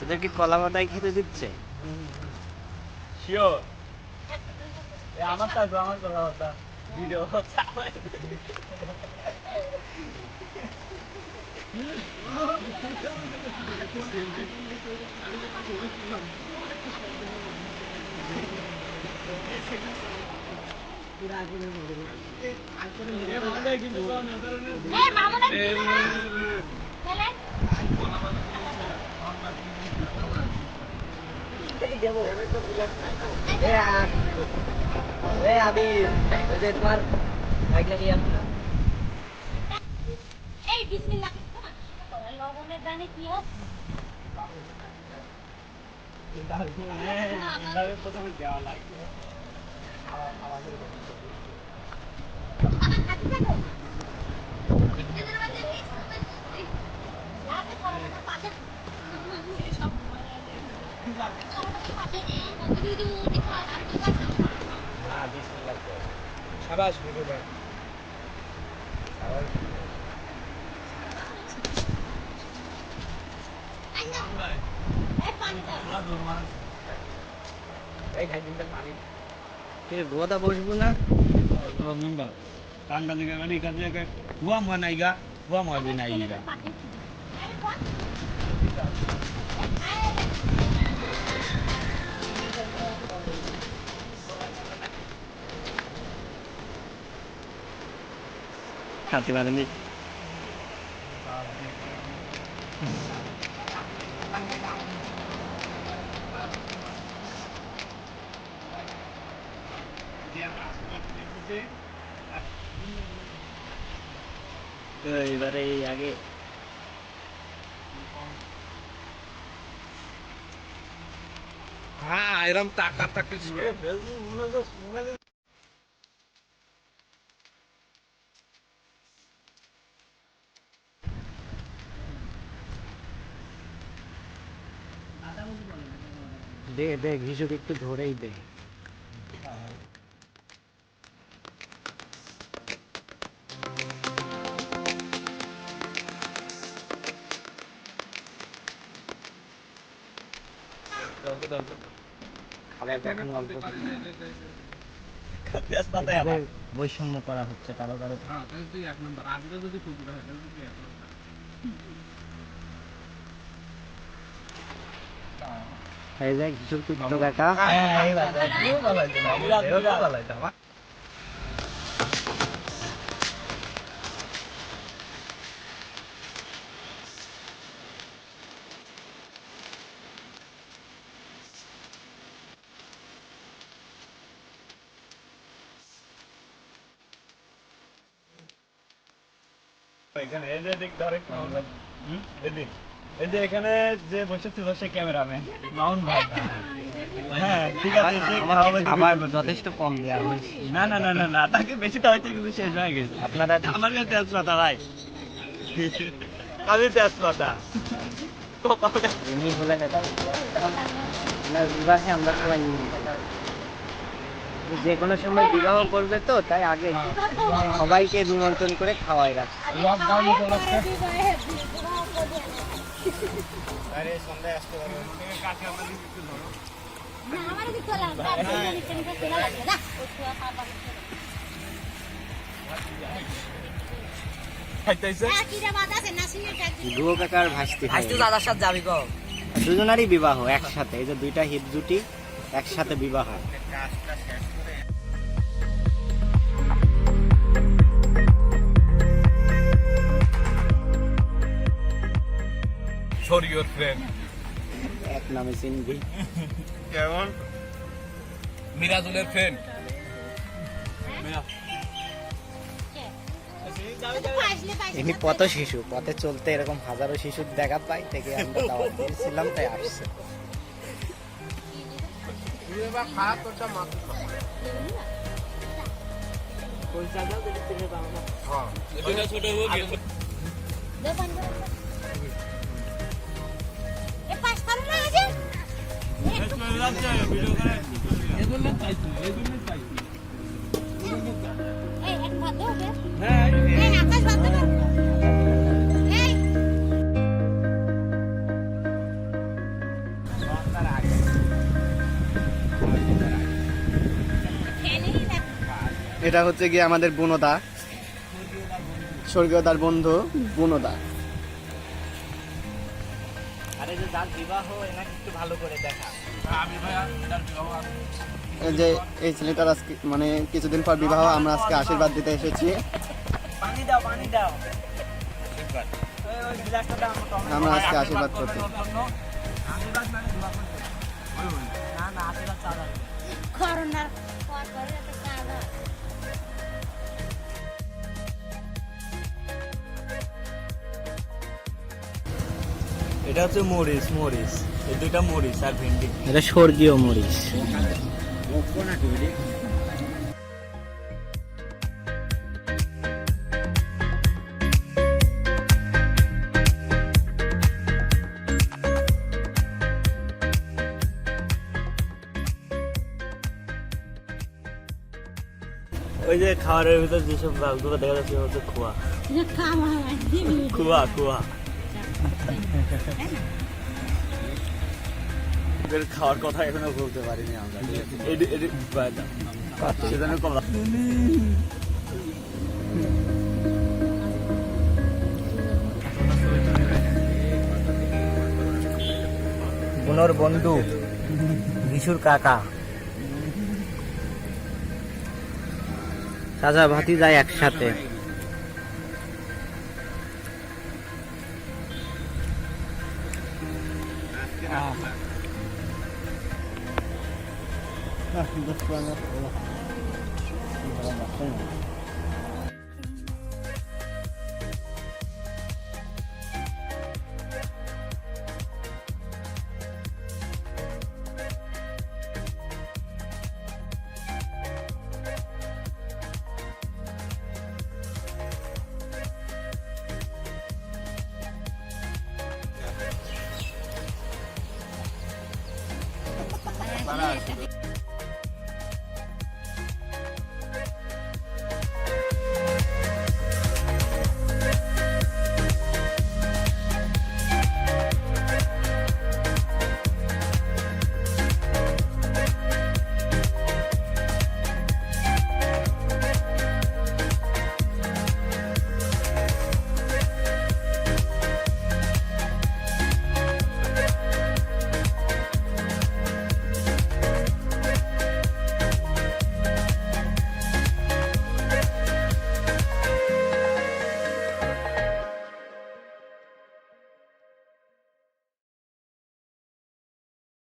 তোদের কি কলা বাদাই খেতে দিচ্ছে? শিওর আমার কলা বাদা ভিডিও আমি তোমার এই বিসমিল্লাহ লবণের দানে কি হয় প্রথমে দেওয়া লাগবে সাবাস ভিডিও ভাই রোদা বসবো না? কান্ডা দিকে মানে এখানে হুয়া মা নাইগা হুয়া মা দি নাইগা খাতে পারেনি। এবারে আগে হ্যাঁ এরকম টাকা টাকা দে দে ঘিসুক একটু ধরেই দে। বৈষম্য করা হচ্ছে কারো কারো। এই যে ঘিসুক তো কাকা এখানে এখানে যে বসেছিল সে ক্যামেরাম্যান মাউন ভাই হ্যাঁ ঠিক আছে আমার যথেষ্ট কম দেওয়া হয়েছে। না না না না না তাকে বেশি দেওয়া হয়েছে কিন্তু শেষ হয়ে গেছে আপনারা আমার কাছে তেজপাতা ভাই আমি তেজপাতা এমনি বলে না বিবাহে আমরা সবাই যে কোনো সময় বিবাহ করবে তো তাই আগে সবাইকে নিমন্ত্রণ করে খাওয়াই রাখছে। লকডাউন উপলক্ষে আরে সন্ধ্যায় আসতে পারবে দুও কাকার ভাসতে দাদার সাথে যাবি গো দুজনারই বিবাহ একসাথে। এই যে দুইটা হিট জুটি একসাথে বিবাহ। শরীয়ত ফ্রেন্ড এক নামে চিনবি কেমন মিরাজুলের ফ্রেন্ড ইনি পথ শিশু, পথে চলতে এরকম হাজারো শিশুর দেখা পাই থেকে আমরা দাওয়াত দিয়েছিলাম তাই আসছে। এটা হচ্ছে গিয়ে আমাদের বুনোদা, স্বর্গীয় তার বন্ধু বুনোদা। আরে যে যার বিবাহ এনাকে একটু ভালো করে দেখা। আমি ভাইয়া যার বিবাহ এই যে এই ছেলেটার আজকে মানে কিছুদিন পর বিবাহ, আমরা আজকে আশীর্বাদ দিতে এসেছি। পানি দাও, পানি দাও। ওই গ্লাসটা দাও, আমরা আজকে আশীর্বাদ করতে। আশীর্বাদ মানে দোয়া করতে। না না, আশীর্বাদ চাওয়া। করোনার পর পরে একটা কাজ হয়। এটা হচ্ছে মরিচ, মরিচ। এই দুইটা মরিচ আর ভেন্ডি। এটা স্বর্গীয় মরিচ। ওই যে খাবারের ভিতর যেসব ভাগগুলো দেখা যাচ্ছে হচ্ছে খোয়া, যে খাওয়া হয়, দিবি। খোয়া, খোয়া। এদের খাওয়ার কথা এখনো বলতে পারিনি আমরা। সেজন্য কমলা। বুনোর বন্ধু, বিশুর কাকা। চাচা ভাতি যায় একসাথে। হ্যাঁ,